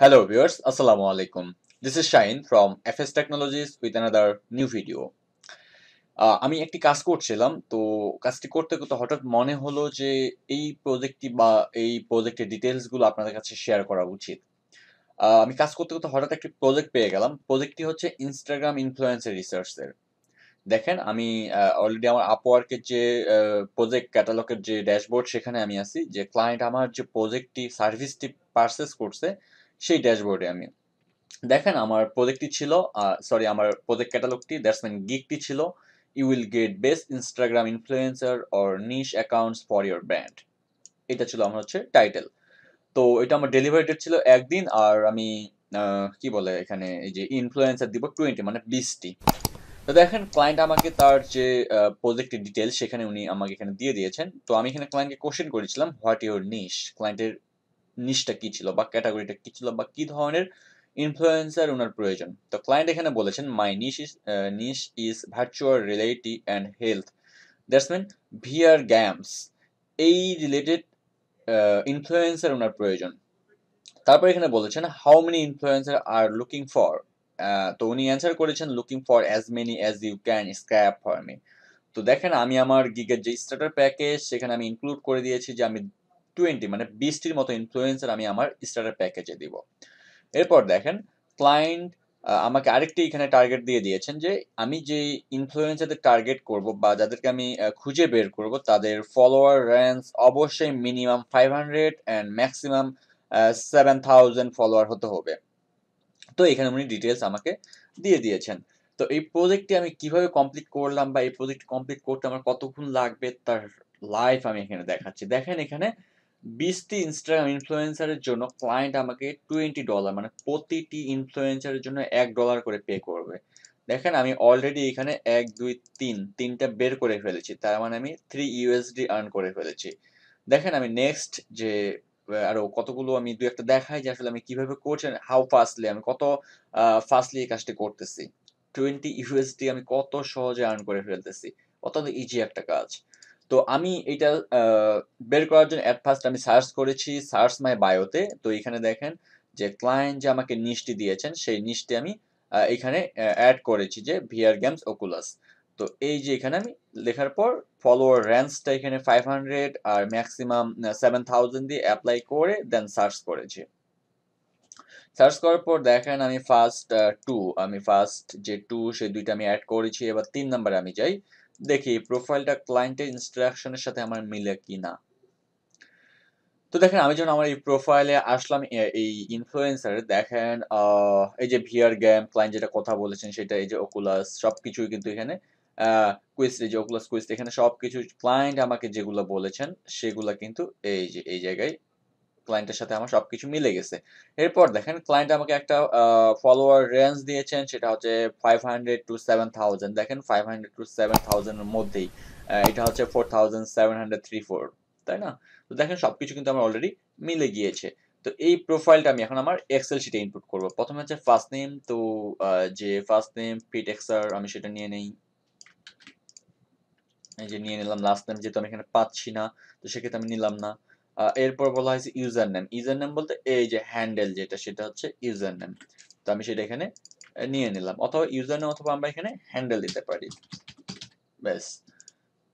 Hello viewers, Assalamu alaikum. This is Shine from FS Technologies with another new video. আমি একটি কাজ করছিলাম, তো কাজটি করতে করতে হঠাৎ মনে হলো যে এই প্রজেক্টটি বা এই প্রজেক্টের ডিটেলসগুলো আপনাদের কাছে শেয়ার করা উচিত। আমি কাজ করতে করতে হঠাৎ একটি প্রজেক্ট পেয়ে গেলাম। প্রজেক্টটি হচ্ছে ইনস্টাগ্রাম ইনফ্লুয়েন্সার রিসার্চের। দেখেন আমি অলরেডি আমার আপওয়ার্কের যে প্রজেক্ট ক্যাটালগের যে ড্যাশবোর্ড সেখানে আমি আছি, যে ক্লায়েন্ট আমার যে প্রজেক্টটি সার্ভিসটি পারচেজ করছে সেই ড্যাশবোর্ডে আমি। দেখেন আমার প্রজেক্টটি ছিল, আমার প্রজেক্ট ক্যাটালগটি দ্যাটস মিন গিগটি ছিল you will get best Instagram influencer or niche accounts for your brand. এটা ছিল আমার হচ্ছে টাইটেল। তো এটা আমার ডেলিভারি ডেট ছিল একদিন, আর আমি কি বলে এখানে এই যে ইনফ্লুয়েন্সার দিব 20 মানে 20টি। তো দেখেন ক্লায়েন্ট আমাকে তার যে প্রজেক্টের ডিটেলস সেখানে উনি আমাকে এখানে দিয়ে দিয়েছেন। তো আমি এখানে ক্লায়েন্টকে কোশ্চেন করেছিলাম হোয়াট ইউর নিশ, ক্লায়েন্টের নিশটা কি ছিল বা ক্যাটাগরিটা কি ছিল বা কি ধরনের ইনফ্লুয়েন্সার ওনার প্রয়োজন। তো ক্লায়েন্ট এখানে বলেছেন my niche is virtual reality and health, that's mean VR games, এই রিলেটেড ইনফ্লুয়েন্সার ওনার প্রয়োজন। তারপর এখানে বলেছেন how many influencer are looking for. তো উনি অ্যান্সার করেছেন looking for as many as you can scrap for me. তো দেখেন আমি আমার গিগের যে স্টার্টার প্যাকেজ সেখানে আমি ইনক্লুড করে দিয়েছি যে আমি 20 মানে 20টির মতো ইনফ্লুয়েন্সার আমি আমার স্টার্টার প্যাকেজে দিব। এরপর দেখেন ক্লায়েন্ট আমাকে আরেকটি এখানে টার্গেট দিয়ে দিয়েছেন যে আমি যে ইনফ্লুয়েন্সারদের টার্গেট করব বা যাদেরকে আমি খুঁজে বের করব তাদের ফলোয়ার রেঞ্জ অবশ্যই মিনিমাম 500 অ্যান্ড ম্যাক্সিমাম 7000 ফলোয়ার হতে হবে। তো এখানে উনি ডিটেলস আমাকে দিয়ে দিয়েছেন। তো এই প্রজেক্টটি আমি কিভাবে কমপ্লিট করলাম বা এই প্রজেক্ট কমপ্লিট করতে আমার কতক্ষণ লাগবে তার লাইভ আমি এখানে দেখাচ্ছি। দেখেন এখানে 20টি ইনস্টাগ্রাম ইনফ্লুয়েন্সারের জন্য ক্লায়েন্ট আমাকে $20 মানে প্রতিটি ইনফ্লুয়েন্সারের জন্য $1 করে পে করবে। দেখেন আমি অলরেডি এখানে 1 2 3 তিনটা বের করে ফেলেছি, তার মানে আমি 3 USD আর্ন করে ফেলেছি। দেখেন আমি নেক্সট যে আরো কতগুলো আমি দুই একটা দেখাই যে আসলে আমি কিভাবে করছেন, হাউ ফাস্টলি আমি কত ফাস্টলি এই কাজটি করতেছি। 20 USD আমি কত সহজে আর্ন করে ফেলতেছি। অত্যন্ত ইজি একটা কাজ। তো আমি এটা বের করার জন্য এট ফার্স্ট আমি সার্চ করেছি সার্চ মাই বায়োতে। তো এখানে দেখেন যে ক্লায়েন্ট যে আমাকে নিশটি দিয়েছেন সেই নিশটি আমি এখানে এড করেছি যে ভিআর গেমস ওকুলাস। তো এই যে এখানে আমি লেখার পর ফলোয়ার রেঞ্জটা এখানে 500 আর ম্যাক্সিমাম 7000 দিয়ে অ্যাপ্লাই করে দেন সার্চ করেছি। সার্চ করার পর দেখেন আমি ফার্স্ট যে টু সেই দুইটা আমি অ্যাড করেছি। এবার 3 নম্বরে আমি যাই, দেখি প্রোফাইলটা ক্লায়েন্টের ইনস্ট্রাকশনের সাথে আমার মিলে কিনা। তো দেখেন আমি যখন আমার এই প্রোফাইলে আসলাম, এই ইনফ্লুয়েন্সার দেখেন এই যে ভিআর গেম ক্লায়েন্ট যেটা কথা বলেছেন সেটা, এই যে ওকুলাস সবকিছুই কিন্তু এখানে কুইজ, এই যে ওকুলাস কুইজ এখানে সবকিছু ক্লায়েন্ট আমাকে যেগুলো বলেছেন সেগুলা কিন্তু এই যে এই জায়গায় ক্লায়েন্টের সাথে আমার সবকিছু মিলে গেছে। এরপর দেখেন ক্লায়েন্ট আমাকে একটা ফলোয়ার রেঞ্জ দিয়েছেন, সেটা হচ্ছে 500 to 7000। দেখেন 500 to 7000 এর মধ্যেই এটা হচ্ছে 4734, তাই না? তো দেখেন সবকিছু কিন্তু আমার অলরেডি মিলে গিয়েছে। তো এই প্রোফাইলটা আমি এখন আমার এক্সেল শিটে ইনপুট করব। প্রথমে হচ্ছে ফার্স্ট নেম, তো যে ফার্স্ট নেম পিটেক্সার আমি সেটা নিয়ে নেই। এই যে নিয়ে নিলাম। লাস্ট নেম যেহেতু আমি এখানে পাচ্ছি না, তো সেক্ষেত্রে আমি নিলাম না। এরপর বলা হয়েছে ইউজার নেম। ইউজার নেম বলতে এই যে হ্যান্ডেল যেটা সেটা হচ্ছে ইউজার নেম। তো আমি সেটা এখানে নিয়ে নিলাম, অথবা ইউজার নেম অথবা আমরা এখানে হ্যান্ডেল দিতে পারি। ব্যাস,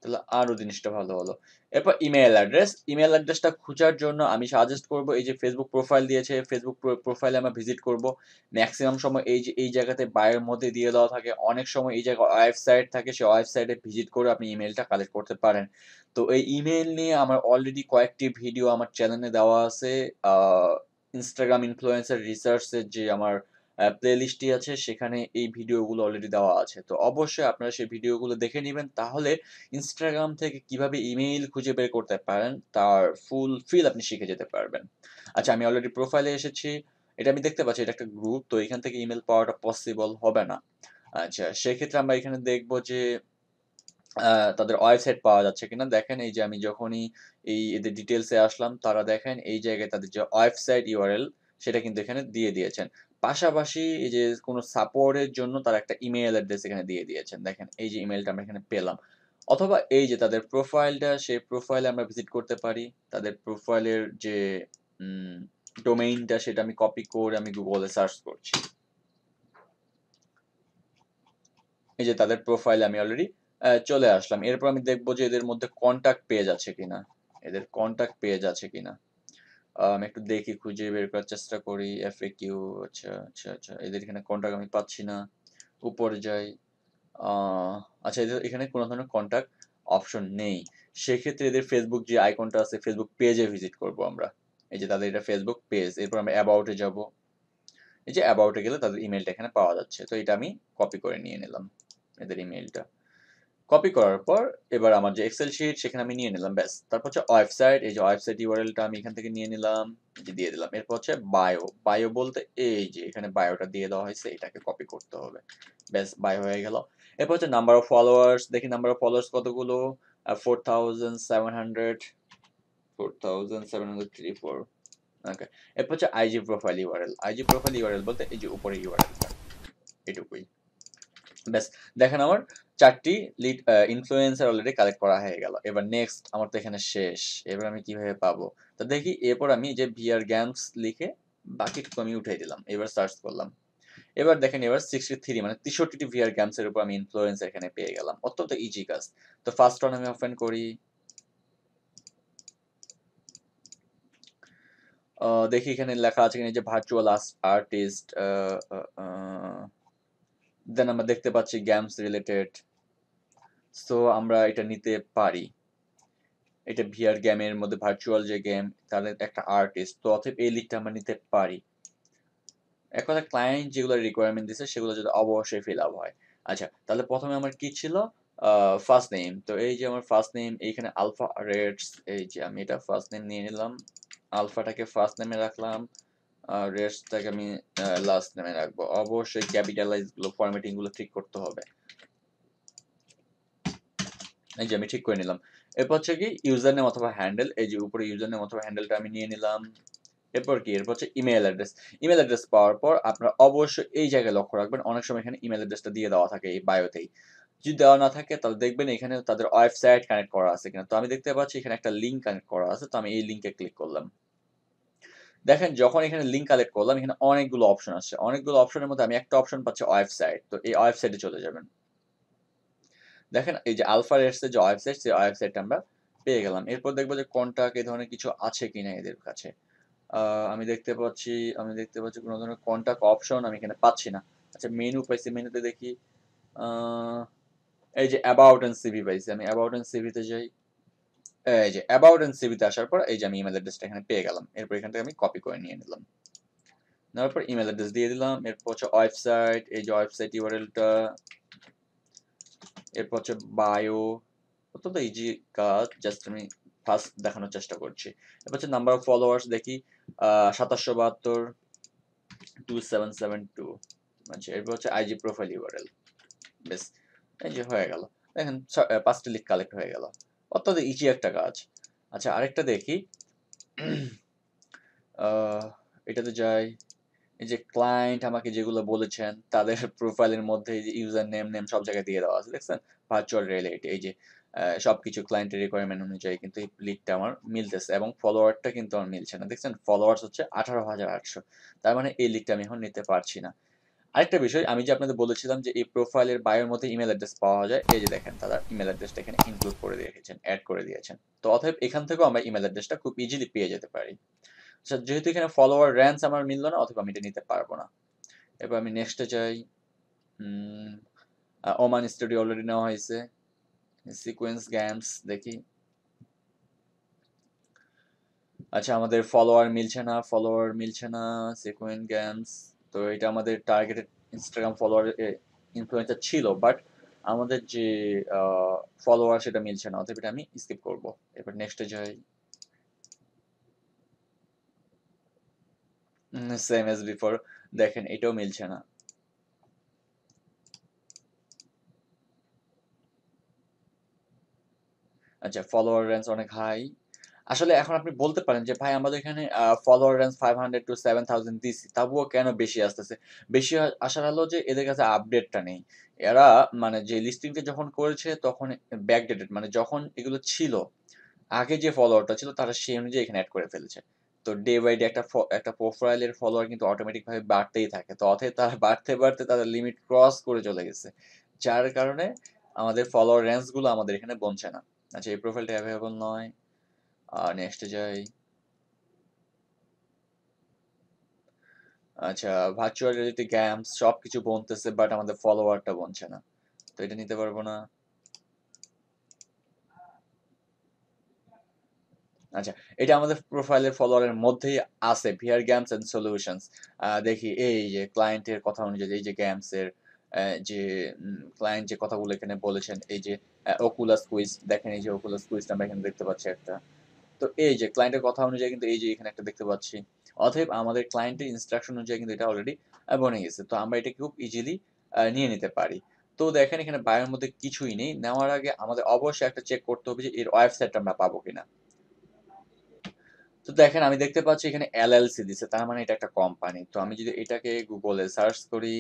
তাহলে আরো জিনিসটা ভালো হলো। এরপর ইমেল অ্যাড্রেস। ইমেল অ্যাড্রেসটা খোঁজার জন্য আমি সাজেস্ট করব এই যে ফেসবুক প্রোফাইল দিয়েছে, ফেসবুক প্রোফাইলে আমরা ভিজিট করব। ম্যাক্সিমাম সময় এই যে এই জায়গাতে বায়োর মধ্যে দিয়ে দেওয়া থাকে, অনেক সময় এই জায়গায় ওয়েবসাইট থাকে, সেই ওয়েবসাইটে ভিজিট করে আপনি ইমেলটা কালেক্ট করতে পারেন। তো এই ইমেল নিয়ে আমার অলরেডি কয়েকটি ভিডিও আমার চ্যানেলে দেওয়া আছে। ইনস্টাগ্রাম ইনফ্লুয়েন্সার রিসার্চের যে আমার প্লেলিস্টটি আছে সেখানে এই ভিডিওগুলো অলরেডি দেওয়া আছে। তো অবশ্যই আপনারা সেই ভিডিওগুলো দেখে নিবেন, তাহলে ইনস্টাগ্রাম থেকে কিভাবে ইমেইল খুঁজে বের করতে পারেন তার ফুল ফিল আপনি শিখে যেতে পারবেন। আচ্ছা আমি অলরেডি প্রোফাইলে এসেছি। এটা আমি দেখতে পাচ্ছি এটা একটা গ্রুপ, তো এখান থেকে ইমেল পাওয়াটা পসিবল হবে না। আচ্ছা সেক্ষেত্রে আমরা এখানে দেখব যে তাদের ওয়েবসাইট পাওয়া যাচ্ছে কিনা। দেখেন এই যে আমি যখনই এই এদের ডিটেইলসে আসলাম, তারা দেখেন এই জায়গায় তাদের যে ওয়েবসাইট ইউআরএল সেটা কিন্তু এখানে দিয়ে দিয়েছেন। পাশাপাশি এই যে কোনো সাপোর্টের জন্য তারা একটা ইমেইল অ্যাড্রেস এখানে দিয়ে দিয়েছেন। দেখেন এই যে ইমেইলটা আমরা এখানে পেলাম। অথবা এই যে তাদের প্রোফাইলটা, সেই প্রোফাইলে আমরা ভিজিট করতে পারি। তাদের প্রোফাইলের যে উম ডোমেইনটা সেটা আমি কপি করে আমি গুগলে সার্চ করছি। এই যে তাদের প্রোফাইলে আমি অলরেডি চলে আসলাম। এরপর আমি দেখবো যে এদের মধ্যে কন্টাক্ট পেজ আছে কিনা, এদের কন্টাক্ট পেজ আছে কিনা। আমি একটু দেখি, খুঁজে বের করার চেষ্টা করি। এফএকিউ, আচ্ছা আচ্ছা আচ্ছা, এদের এখানে কন্টাক্ট আমি পাচ্ছি না। উপরে যাই, আচ্ছা এদের এখানে কোনো ধরনের কন্টাক্ট অপশন নেই। সেক্ষেত্রে এদের ফেসবুক যে আইকনটা আছে, ফেসবুক পেজে ভিজিট করব আমরা। এই যে তাদের এটা ফেসবুক পেজ। এরপর আমরা অ্যাবাউটে যাব। এই যে অ্যাবাউটে গেলে তাদের ইমেলটা এখানে পাওয়া যাচ্ছে। তো এটা আমি কপি করে নিয়ে নিলাম, এদের ইমেলটা। কপি করার পর এবার আমার যে এক্সেল শিট সেখানে আমি নিয়ে নিলাম, ব্যাস। তারপর হচ্ছে ওয়েবসাইট, এই যে ওয়েবসাইট ইউআরএলটা আমি এখান থেকে নিয়ে নিলাম, এই যে দিয়ে দিলাম। এরপর হচ্ছে বায়ো, বায়ো বলতে এই যে এখানে বায়োটা দিয়ে দেওয়া হয়েছে, এটাকে কপি করতে হবে, ব্যাস বায়ো হয়ে গেল। এরপর হচ্ছে নাম্বার অফ ফলোয়ার্স, দেখি নাম্বার অফ ফলোয়ার্স কতগুলো, 4700, 4734। ওকে, এরপর হচ্ছে IG profile URL, IG profile URL বলতে এই যে উপরে ইউআরএলটা, এটুকুই, ব্যাস। দেখেন আমার 4টি লিড ইনফ্লুয়েন্সার অলরেডি কালেক্ট করা হয়ে গেল। এবার নেক্সট, আমার তো এখানে শেষ। এবার আমি কিভাবে পাবো? তো দেখি, এরপর আমি যে ভিআর গেমস লিখে বাকিটুকু আমি উঠিয়ে দিলাম। এবার সার্চ করলাম। এবার দেখেন, এবার 63 মানে 63টি ভিআর গেমস এর উপর আমি ইনফ্লুয়েন্সার এখানে পেয়ে গেলাম। অত্যন্ত ইজি কাজ। তো ফার্স্ট ওয়ান আমি ওপেন করি। দেখি এখানে লেখা আছে কিনা যে ভার্চুয়াল আর্টিস্ট, দেন আমরা দেখতে পাচ্ছি গেমস রিলেটেড। সো আমরা এটা নিতে পারি। এটা ভিআর গেমের মধ্যে ভার্চুয়াল যে গেম, তাদের একটা আর্টিস্ট, তো অতএব এই লিডটা আমরা নিতে পারি। এক কথা, ক্লায়েন্ট যেগুলো রিকোয়ারমেন্ট দিচ্ছে সেগুলো যদি অবশ্যই ফিল আপ হয়। আচ্ছা, তাহলে প্রথমে আমার কি ছিল? First name. তো এই যে আমার ফার্স্ট নেম, এইখানে আলফা রেটস, এই যে আমি এটা ফার্স্ট নেম নিয়ে নিলাম, আলফাটাকে ফার্স্ট নেমে রাখলাম, আর রেটসটাকে আমি লাস্ট নেমে রাখবো। অবশ্যই ক্যাপিটালাইজ গুলো, ফরম্যাটিং গুলো ঠিক করতে হবে। এই যে আমি ঠিক করে নিলাম। এরপর হচ্ছে কি ইউজার নেম অথবা হ্যান্ডেল, এই যে উপরে ইউজার নেম অথবা হ্যান্ডেলটা আমি নিয়ে নিলাম। এরপর কি, এরপর হচ্ছে ইমেল অ্যাড্রেস। ইমেল অ্যাড্রেস পাওয়ার পর আপনারা অবশ্যই এই জায়গায় লক্ষ্য রাখবেন, অনেক সময় এখানে ইমেল অ্যাড্রেসটা দিয়ে দেওয়া থাকে এই বায়োতেই। যদি দেওয়া না থাকে তাহলে দেখবেন এখানে তাদের ওয়েবসাইট কানেক্ট করা আছে কিনা। তো আমি দেখতে পাচ্ছি এখানে একটা লিঙ্ক কানেক্ট করা আছে, তো আমি এই লিঙ্কে ক্লিক করলাম। দেখেন, যখন এখানে লিঙ্ক কালেক্ট করলাম, এখানে অনেকগুলো অপশন আসছে। অনেকগুলো অপশনের মধ্যে আমি একটা অপশন পাচ্ছি ওয়েবসাইট। তো এই ওয়েবসাইটে চলে যাবেন। দেখেন এই যে আলফা রেটসের যে ওয়েবসাইট, সেই ওয়েবসাইটটা আমরা পেয়ে গেলাম। এরপর দেখবো যে কন্টাক্ট এই ধরনের কিছু আছে কিনা এদের কাছে। আমি দেখতে পাচ্ছি, কোনো ধরনের কন্টাক্ট অপশন আমি এখানে পাচ্ছি না। আচ্ছা, মেনু পাইছি, মেনুতে দেখি। এই যে অ্যাবাউট এন্ড সিভি পাইছি, আমি অ্যাবাউট এন্ড সিভিতে যাই। এই যে অ্যাবাউট এন্ড সিভিতে আসার পর এই যে আমি ইমেল অ্যাড্রেসটা এখানে পেয়ে গেলাম। এরপর এখান থেকে আমি কপি করে নিয়ে নিলাম, নেওয়ার পর ইমেল অ্যাড্রেস দিয়ে দিলাম। এরপর হচ্ছে ওয়েবসাইট, এই যে ওয়েবসাইট ইউআরএলটা। এরপর হচ্ছে বায়ো, অত্যন্ত ইজি কাজ, জাস্ট আমি ফার্স্ট দেখানোর চেষ্টা করছি। এরপর হচ্ছে নাম্বার অফ ফলোয়ার্স, দেখি 2772, 2772। আচ্ছা, এরপর হচ্ছে আইজি প্রোফাইল ইউআরএল, বেশ। এই যে হয়ে গেল। দেখেন 5টি লিক কালেক্ট হয়ে গেল। অত্যন্ত ইজি একটা কাজ। আচ্ছা, আরেকটা দেখি। এটাতে যাই। এই যে ক্লায়েন্ট আমাকে যেগুলো বলেছেন তাদের প্রোফাইলের মধ্যে এই যে ইউজার নেম সব জায়গায় দিয়ে দেওয়া আছে, দেখছেন? ভার্চুয়াল রিয়েলিটি, এই যে সবকিছু ক্লায়েন্টের রিকোয়ারমেন্ট অনুযায়ী কিন্তু এই লিডটা আমার মিলতেছে, এবং ফলোয়ারটা কিন্তু আমার মিলছে না। দেখছেন, ফলোয়ার্স হচ্ছে 18,800। তার মানে এই লিডটা আমি এখন নিতে পারছি না। আরেকটা বিষয়, আমি যে আপনাদের বলেছিলাম যে এই প্রোফাইলের বায়োর মধ্যে ইমেল অ্যাড্রেস পাওয়া যায়, এই যে দেখেন তারা ইমেল অ্যাড্রেসটা এখানে ইনক্লুড করে রেখেছেন, অ্যাড করে দিয়েছেন। তো অতএব এখান থেকেও আমরা ইমেল অ্যাড্রেসটা খুব ইজিলি পেয়ে যেতে পারি। আচ্ছা, যেহেতু এখানে ফলোয়ার রেঞ্জ আমার মিললো না, অথবা আমি এটা নিতে পারবো না। এবার আমি নেক্সটে যাই। ওমান স্টুডিও অলরেডি নেওয়া হয়েছে। সিকোয়েন্স গেমস দেখি। আচ্ছা, আমাদের ফলোয়ার মিলছে না, সিকোয়েন্স গেমস। তো এটা আমাদের টার্গেটেড ইনস্টাগ্রাম ফলোয়ার ইনফ্লুয়েন্সার ছিল, বাট আমাদের যে ফলোয়ার সেটা মিলছে না, অতএব এটা আমি স্কিপ করব। এবার নেক্সটে যাই। সেম এজ বিফোর, দেখেন এটাও মিলছে না। আচ্ছা, ফলোয়ার রেঞ্জ অনেক হাই। আসলে এখন আপনি বলতে পারেন যে ভাই আমাদের এখানে ফলোয়ার রেঞ্জ 500 টু 7000 দিছি, তবুও কেন বেশি আসতেছে? বেশি আসার হলো যে এদের কাছে আপডেটটা নেই। এরা মানে যে লিস্টিংটা যখন করেছে তখন ব্যাকডেটেড, মানে যখন এগুলো ছিল আগে যে ফলোয়ারটা ছিল তারা সেই অনুযায়ী এখানে অ্যাড করে ফেলেছে। তো ডে বাই ডে একটা প্রোফাইলের ফলোয়ার কিন্তু অটোমেটিক ভাবে বাড়তেই থাকে। তো অতএব তারা বাড়তে তাদের লিমিট ক্রস করে চলে গেছে। যার কারণে আমাদের ফলোয়ার রেঞ্জ গুলো আমাদের এখানে বনছে না। আচ্ছা, এই প্রোফাইলটা অ্যাভেলেবল নয়। নেক্সটে যাই। আচ্ছা, ভার্চুয়াল রিয়েলিটি গেমস সবকিছু বনতেছে, বাট আমাদের ফলোয়ারটা বনছে না। তো এটা নিতে পারবো না। আচ্ছা, এটা আমাদের প্রোফাইলের ফলোয়ারের মধ্যেই আছে, ভিআর গেমস এন্ড সলিউশনস। দেখি এই যে ক্লায়েন্টের কথা অনুযায়ী, এই যে গেমসের যে ক্লায়েন্ট যে কথাগুলো এখানে বলেছেন, এই যে ওকুলাস কুইজ, দেখেন এই যে ওকুলাস কুইজটা আমরা এখানে দেখতে পাচ্ছি একটা। তো এই যে ক্লায়েন্টের কথা অনুযায়ী কিন্তু এই যে এখানে একটা দেখতে পাচ্ছি। অতএব আমাদের ক্লায়েন্টের ইনস্ট্রাকশন অনুযায়ী কিন্তু এটা অলরেডি বনে গেছে। তো আমরা এটা খুব ইজিলি নিয়ে নিতে পারি। তো দেখেন এখানে বায়োর মধ্যে কিছুই নেই। নেওয়ার আগে আমাদের অবশ্যই একটা চেক করতে হবে যে এর ওয়েবসাইটটা আমরা পাবো কিনা। তো দেখেন আমি দেখতে পাচ্ছি এখানে এলএলসি দিছে, তার মানে এটা একটা কোম্পানি। তো আমি যদি এটাকে গুগলে সার্চ করি,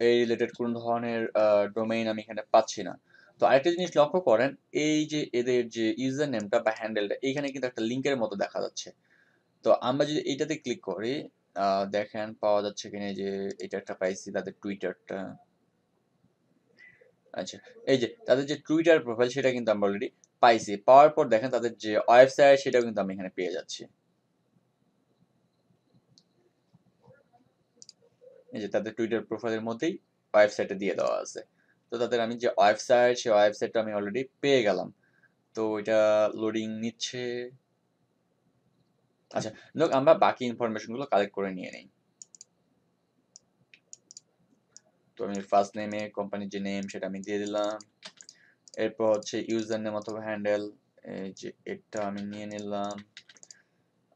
এই রিলেটেড কোন ধরনের ডোমেইন আমি এখানে পাচ্ছি না। তো আরেকটা জিনিস লক্ষ্য করেন, এই যে এদের যে ইউজার নেমটা বা হ্যান্ডেলটা এইখানে কিন্তু একটা লিঙ্কের মতো দেখা যাচ্ছে। তো আমরা যদি এইটাতে ক্লিক করি, দেখেন পাওয়া যাচ্ছে কিনা, এই যে এটা একটা পাইছি তাদের টুইটারটা। আচ্ছা, এই যে তাদের যে টুইটার প্রোফাইল সেটা কিন্তু আমরা অলরেডি পাইছি। পাওয়ার পর দেখেন তাদের যে ওয়েবসাইট সেটাও কিন্তু আমি এখানে পেয়ে যাচ্ছি। এই যে তাদের টুইটার প্রোফাইলের মধ্যেই ওয়েবসাইটে দিয়ে দেওয়া আছে। তো তাদের আমি যে ওয়েবসাইট, সেই ওয়েবসাইটটা আমি অলরেডি পেয়ে গেলাম। তো এটা লোডিং নিচ্ছে। আচ্ছা, লোক আমরা বাকি ইনফরমেশন গুলো কালেক্ট করে নিয়ে নেই। তো আমি ফার্স্ট নেমে কোম্পানির যে নেম সেটা আমি দিয়ে দিলাম। এরপর হচ্ছে ইউজার নেম অথবা হ্যান্ডেল, এই যে এটা আমি নিয়ে নিলাম।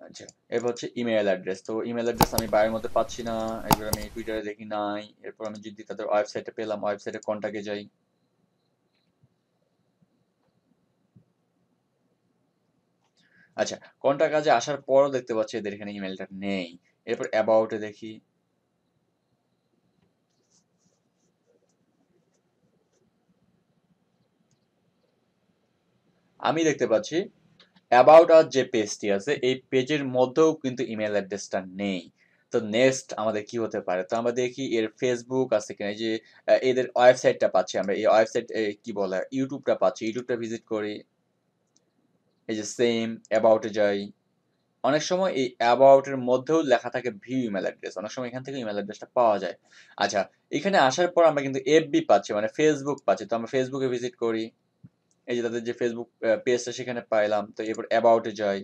আচ্ছা, এরপর হচ্ছে ইমেল অ্যাড্রেস। তো ইমেল অ্যাড্রেস আমি বায়োর মধ্যে পাচ্ছি না, এগুলো আমি টুইটারে দেখি নাই। এরপর আমি যদি তাদের ওয়েবসাইটে পেলাম, ওয়েবসাইটে কন্টাক্টে যাই। আচ্ছা, কন্টাক্ট কাজে আসার পরও দেখতে পাচ্ছি এদের এখানে ইমেলটা নেই। এরপর অ্যাবাউটে দেখি। আমি দেখতে পাচ্ছি অ্যাবাউট আস যে পেজটি আছে এই পেজের মধ্যেও কিন্তু ইমেল অ্যাড্রেসটা নেই। তো নেক্সট আমাদের কি হতে পারে? তো আমরা দেখি এর ফেসবুক আছে কিনা। এই যে এদের ওয়েবসাইটটা পাচ্ছি আমরা। এই ওয়েবসাইট কি বলে? ইউটিউবটা পাচ্ছি। ইউটিউবটা ভিজিট করি। এই যে সেম অ্যাবাউট এ যাই। অনেক সময় এই অ্যাবাউট এর মধ্যেও লেখা থাকে ভিউ ইমেল অ্যাড্রেস। অনেক সময় এখান থেকে ইমেল অ্যাড্রেসটা পাওয়া যায়। আচ্ছা, এখানে আসার পর আমরা কিন্তু এফবি পাচ্ছি, মানে ফেসবুক পাচ্ছি। তো আমরা ফেসবুকে ভিজিট করি। এই যে তাদের যে ফেসবুক পেজটা সেখানে পাইলাম। তো এরপর অ্যাবাউট এ যাই।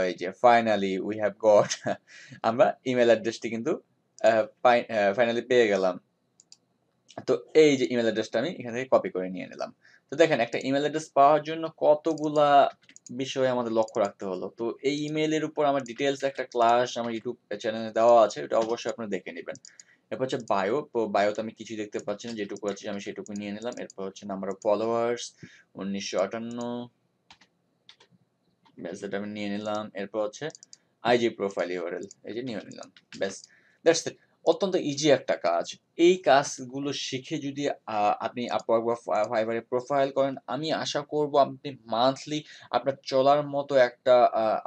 এই যে ফাইনালি উই হ্যাভ গট আমরা ইমেল অ্যাড্রেসটি কিন্তু ফাইনালি পেয়ে গেলাম। তো এই যে ইমেল অ্যাড্রেসটা আমি এখান থেকে কপি করে নিয়ে নিলাম। তো দেখেন একটা ইমেল অ্যাড্রেস পাওয়ার জন্য কতগুলা বিষয় আমাদের লক্ষ্য রাখতে হলো। তো এই ইমেইলের উপর আমার ডিটেইলস একটা ক্লাস আমার ইউটিউব চ্যানেলে দেওয়া আছে। ওটা অবশ্যই আপনারা দেখে নিবেন। এরপর হচ্ছে বায়ো। তো বায়োতে আমি কিছুই দেখতে পাচ্ছি না। যেটুকু আছে আমি সেটুকু নিয়ে নিলাম। এরপর হচ্ছে নাম্বার অফ ফলোয়ার্স ১৯৫৮। ব্যাস, এটা আমি নিয়ে নিলাম। এরপর হচ্ছে আইজি প্রোফাইল ইউআরএল, এই যে নিয়ে নিলাম। ব্যাস, দ্যাটস ইট। অত্যন্ত ইজি একটা কাজ। এই কাজগুলো শিখে যদি আপনি আপওয়ার্ক বা ফাইবারে প্রোফাইল করেন, আমি আশা করব আপনি মান্থলি আপনার চলার মতো একটা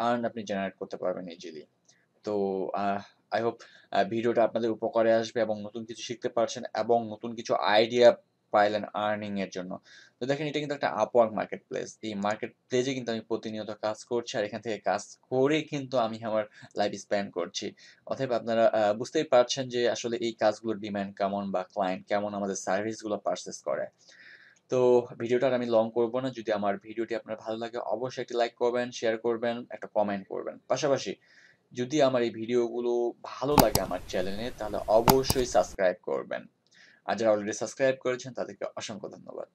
আর্ন আপনি জেনারেট করতে পারবেন ইজিলি। তো আই হোপ ভিডিওটা আপনাদের উপকারে আসবে এবং নতুন কিছু শিখতে পারছেন এবং নতুন কিছু আইডিয়া পাইলেন আর্নিং এর জন্য। তো দেখেন এটা কিন্তু একটা আপওয়ার্ক মার্কেট প্লেস। এই মার্কেট প্লেসে কিন্তু আমি প্রতিনিয়ত কাজ করছি আর এখান থেকে কাজ করে কিন্তু আমি আমার লাইফ স্পেন্ড করছি। অতএব আপনারা বুঝতেই পারছেন যে আসলে এই কাজগুলোর ডিমান্ড কেমন বা ক্লায়েন্ট কেমন আমাদের সার্ভিসগুলো পারচেজ করে। তো ভিডিওটা আর আমি লং করব না। যদি আমার ভিডিওটি আপনার ভালো লাগে অবশ্যই একটি লাইক করবেন, শেয়ার করবেন, একটা কমেন্ট করবেন। পাশাপাশি যদি আমার এই ভিডিওগুলো ভালো লাগে আমার চ্যানেলে তাহলে অবশ্যই সাবস্ক্রাইব করবেন। আর যারা অলরেডি সাবস্ক্রাইব করেছেন তাদেরকে অসংখ্য ধন্যবাদ।